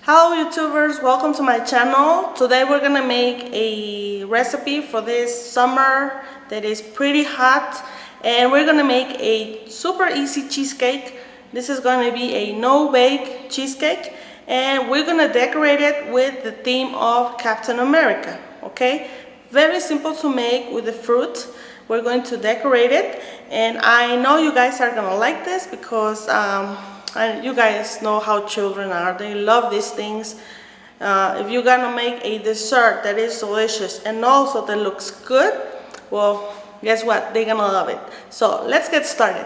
Hello YouTubers, welcome to my channel. Today we're gonna make a recipe for this summer that is pretty hot, and we're gonna make a super easy cheesecake. This is gonna be a no-bake cheesecake, and we're gonna decorate it with the theme of Captain America, okay? Very simple to make with the fruit. We're going to decorate it, and I know you guys are gonna like this because and you guys know how children are. They love these things. If you're gonna make a dessert that is delicious and also that looks good, well, guess what? They're gonna love it. So let's get started.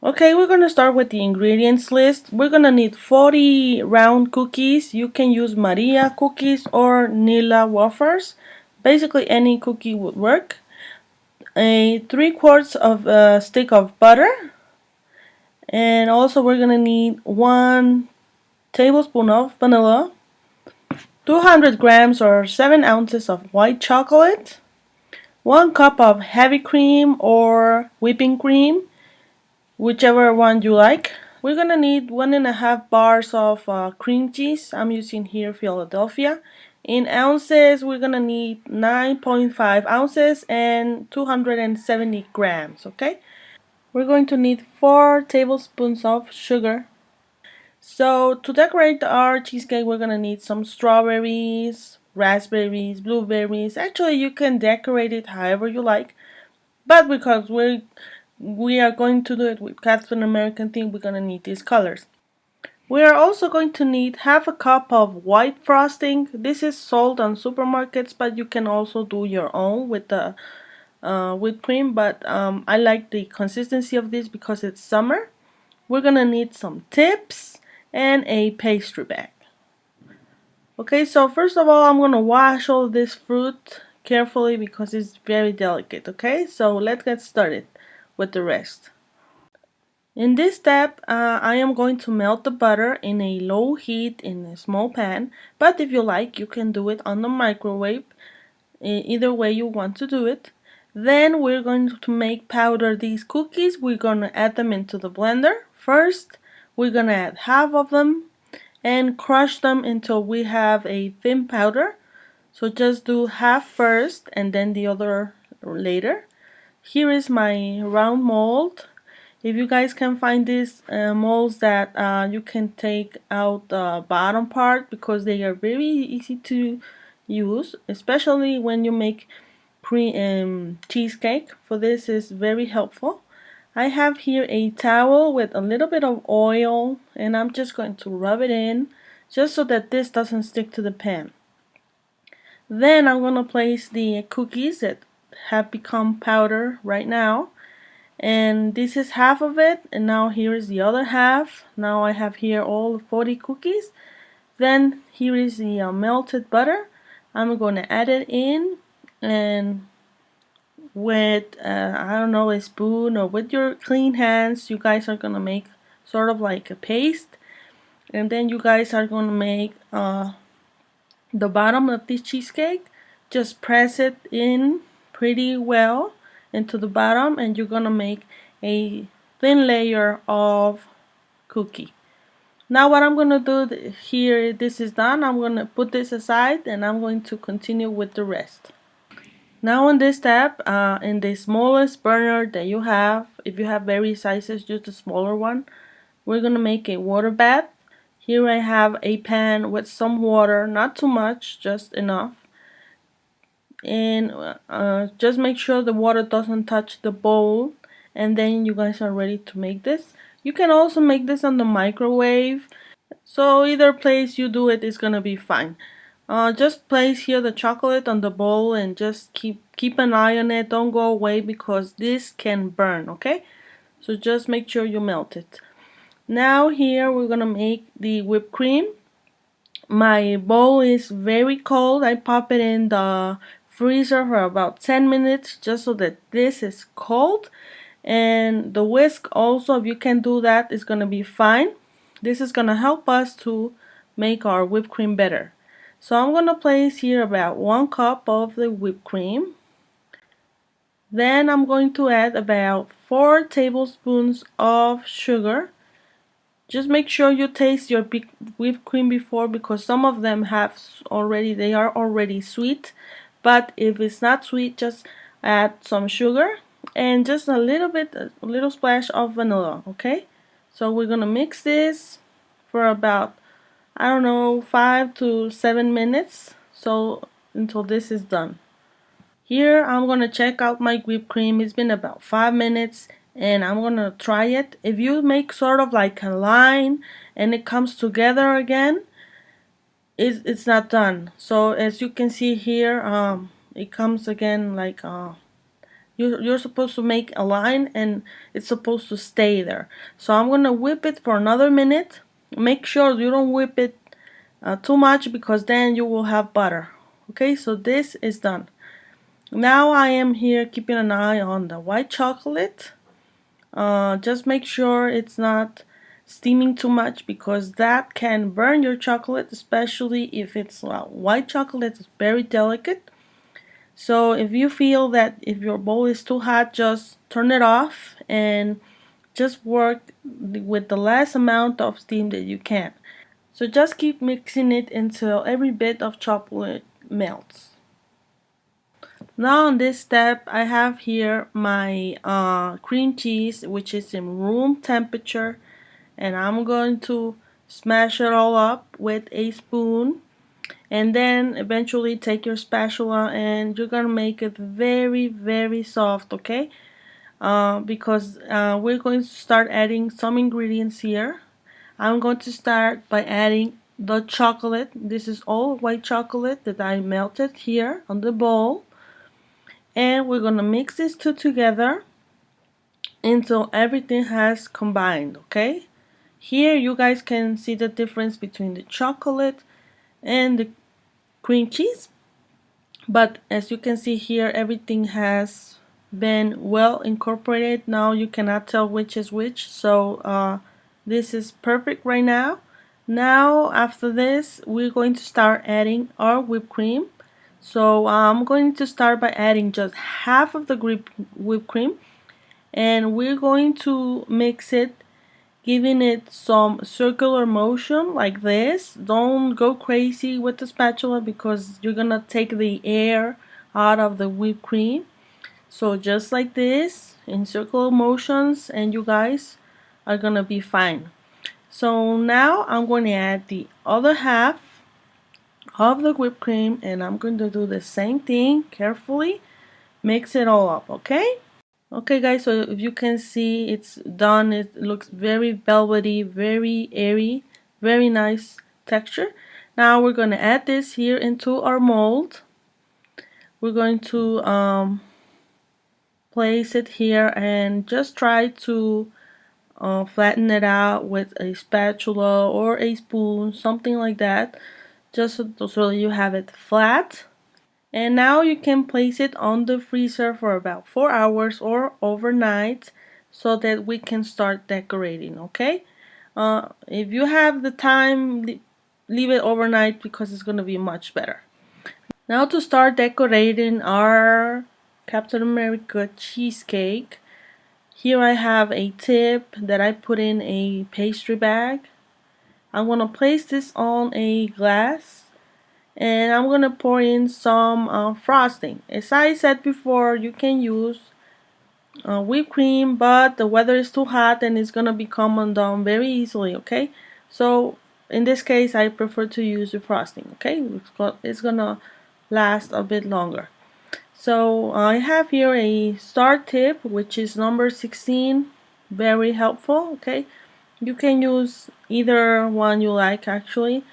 Okay, we're gonna start with the ingredients list. We're gonna need 40 round cookies. You can use Maria cookies or Nilla wafers. Basically, any cookie would work. A 3/4 of a stick of butter. And also we're gonna need 1 tablespoon of vanilla, 200 grams or 7 ounces of white chocolate, 1 cup of heavy cream or whipping cream, whichever one you like. We're gonna need 1.5 bars of cream cheese. I'm using here Philadelphia. In ounces, we're gonna need 9.5 ounces and 270 grams, okay? We're going to need 4 tablespoons of sugar. So to decorate our cheesecake, we're gonna need some strawberries, raspberries, blueberries. Actually, you can decorate it however you like, but because we are going to do it with Captain American theme, we're gonna need these colors. We are also going to need half a cup of white frosting. This is sold on supermarkets, but you can also do your own with the whipped cream. But I like the consistency of this because it's summer. We're gonna need some tips and a pastry bag. Okay, so first of all, I'm gonna wash all this fruit carefully because it's very delicate. Okay, so let's get started with the rest. In this step, I am going to melt the butter in a low heat in a small pan, but if you like, you can do it on the microwave, either way you want to do it. Then we're going to make powder these cookies. We're going to add them into the blender. First, we're going to add half of them and crush them until we have a thin powder. So just do half first and then the other later. Here is my round mold. If you guys can find these molds that you can take out the bottom part because they are very easy to use, especially when you make cheesecake. For this is very helpful. I have here a towel with a little bit of oil and I'm just going to rub it in just so that this doesn't stick to the pan. Then I'm going to place the cookies that have become powder right now, and this is half of it, and now here is the other half. Now I have here all 40 cookies. Then here is the melted butter. I'm going to add it in, and with I don't know, a spoon or with your clean hands, you guys are gonna make sort of like a paste, and then you guys are gonna make the bottom of this cheesecake. Just press it in pretty well into the bottom, and you're gonna make a thin layer of cookie. Now what I'm gonna do here, this is done, I'm gonna put this aside and I'm going to continue with the rest. Now on this step, in the smallest burner that you have, if you have various sizes, use the smaller one. We're going to make a water bath. Here I have a pan with some water, not too much, just enough. And just make sure the water doesn't touch the bowl, and then you guys are ready to make this. You can also make this on the microwave, so either place you do it is going to be fine. Just place here the chocolate on the bowl and just keep an eye on it. Don't go away because this can burn, okay? So just make sure you melt it. Now here we're gonna make the whipped cream. My bowl is very cold. I pop it in the freezer for about 10 minutes just so that this is cold. And the whisk also, if you can do that, is gonna be fine. This is gonna help us to make our whipped cream better. So I'm going to place here about 1 cup of the whipped cream. Then I'm going to add about 4 tablespoons of sugar. Just make sure you taste your whipped cream before, because some of them they are already sweet. But if it's not sweet, just add some sugar and just a little splash of vanilla, okay? So we're gonna mix this for about, I don't know, 5 to 7 minutes. So until this is done. Here I'm gonna check out my whipped cream. It's been about 5 minutes and I'm gonna try it. If you make sort of like a line and it comes together again, it's not done. So as you can see here, it comes again like you're supposed to make a line and it's supposed to stay there. So I'm gonna whip it for another minute. Make sure you don't whip it too much, because then you will have butter. Okay, so this is done. Now I am here keeping an eye on the white chocolate. Just make sure it's not steaming too much, because that can burn your chocolate, especially if it's white chocolate. It's very delicate. So if you feel that if your bowl is too hot, just turn it off and just work with the less amount of steam that you can. So just keep mixing it until every bit of chocolate melts. Now on this step, I have here my cream cheese, which is in room temperature, and I'm going to smash it all up with a spoon, and then eventually take your spatula and you're gonna make it very, very soft, okay? Because we're going to start adding some ingredients here. I'm going to start by adding the chocolate. This is all white chocolate that I melted here on the bowl, and we're gonna mix these two together until everything has combined, okay? Here you guys can see the difference between the chocolate and the cream cheese, but as you can see here, everything has been well incorporated. Now you cannot tell which is which, so this is perfect right now. Now after this, we're going to start adding our whipped cream. So I'm going to start by adding just half of the whipped cream, and we're going to mix it, giving it some circular motion like this. Don't go crazy with the spatula, because you're gonna take the air out of the whipped cream. So just like this in circular motions, and you guys are gonna be fine. So now I'm going to add the other half of the whipped cream, and I'm going to do the same thing carefully. Mix it all up, okay? Okay guys, so if you can see, it's done. It looks very velvety, very airy, very nice texture. Now we're going to add this here into our mold. We're going to place it here and just try to flatten it out with a spatula or a spoon, something like that, just so you have it flat. And now you can place it on the freezer for about 4 hours or overnight, so that we can start decorating, okay? If you have the time, leave it overnight, because it's going to be much better. Now to start decorating our Captain America cheesecake, here I have a tip that I put in a pastry bag. I'm going to place this on a glass, and I'm gonna pour in some frosting. As I said before, you can use whipped cream, but the weather is too hot and it's gonna become undone very easily, okay? So in this case, I prefer to use the frosting, okay? It's gonna last a bit longer. So I have here a star tip, which is number 16, very helpful, okay? You can use either one you like, actually,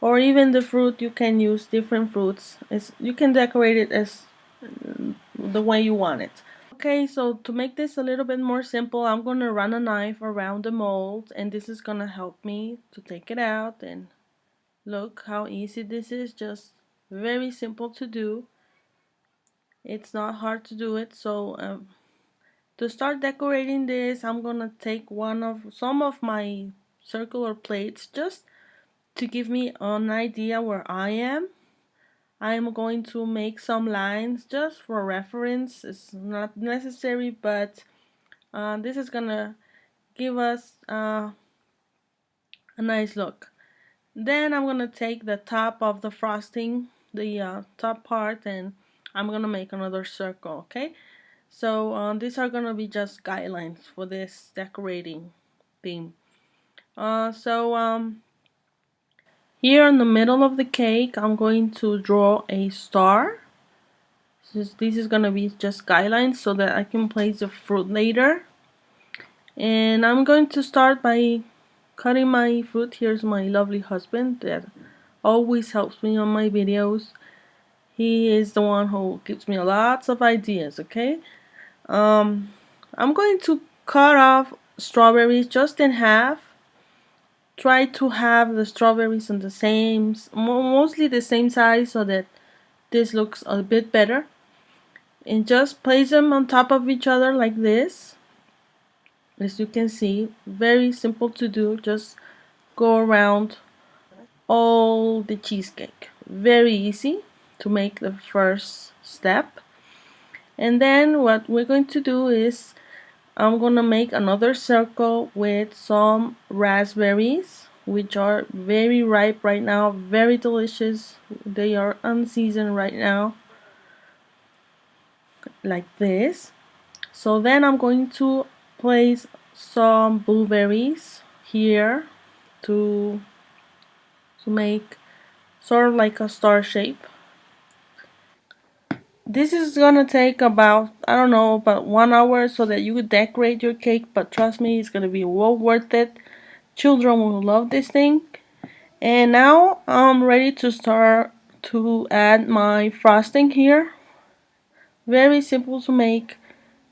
or even the fruit. You can use different fruits. You can decorate it as the way you want it. Okay, so to make this a little bit more simple, I'm going to run a knife around the mold, and this is going to help me to take it out. And look how easy this is, just very simple to do. It's not hard to do it. So to start decorating this, I'm going to take some of my circular plates, just to give me an idea where I am. I'm going to make some lines just for reference. It's not necessary, but this is gonna give us a nice look. Then I'm gonna take the top of the frosting, the top part, and I'm gonna make another circle, okay? So these are gonna be just guidelines for this decorating theme. Here in the middle of the cake, I'm going to draw a star. This is gonna be just guidelines so that I can place the fruit later. And I'm going to start by cutting my fruit. Here's my lovely husband that always helps me on my videos. He is the one who gives me lots of ideas, okay? I'm going to cut off strawberries just in half. Try to have the strawberries in the same, mostly the same size so that this looks a bit better. And just place them on top of each other like this. As you can see, very simple to do. Just go around all the cheesecake. Very easy to make the first step. And then what we're going to do is I'm gonna make another circle with some raspberries, which are very ripe right now, very delicious. They are unseasoned right now, like this. So then I'm going to place some blueberries here to make sort of like a star shape. This is gonna take about, I don't know, about 1 hour so that you could decorate your cake, but trust me, it's gonna be well worth it. Children will love this thing. And now I'm ready to start to add my frosting here. Very simple to make.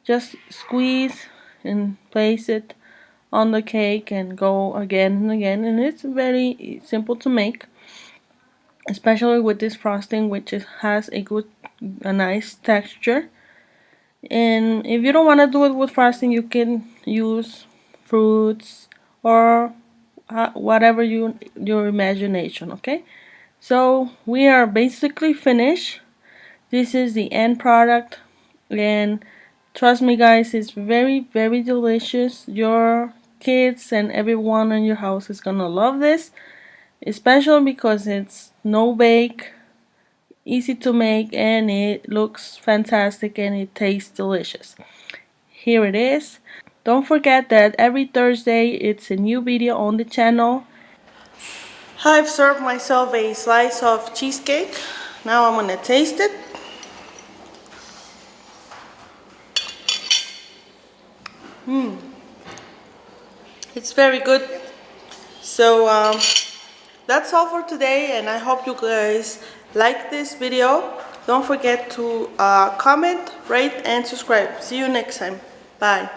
Just squeeze and place it on the cake and go again and again, and it's very simple to make, especially with this frosting, which has a nice texture. And if you don't want to do it with frosting, you can use fruits or whatever your imagination, okay? So we are basically finished. This is the end product, and trust me guys, it's very delicious. Your kids and everyone in your house is gonna love this, especially because it's no bake, easy to make, and it looks fantastic and it tastes delicious. Here it is. Don't forget that every Thursday it's a new video on the channel. I've served myself a slice of cheesecake. Now I'm gonna taste it. It's very good. So that's all for today, and I hope you guys like this video. Don't forget to comment, rate, and subscribe. See you next time. Bye.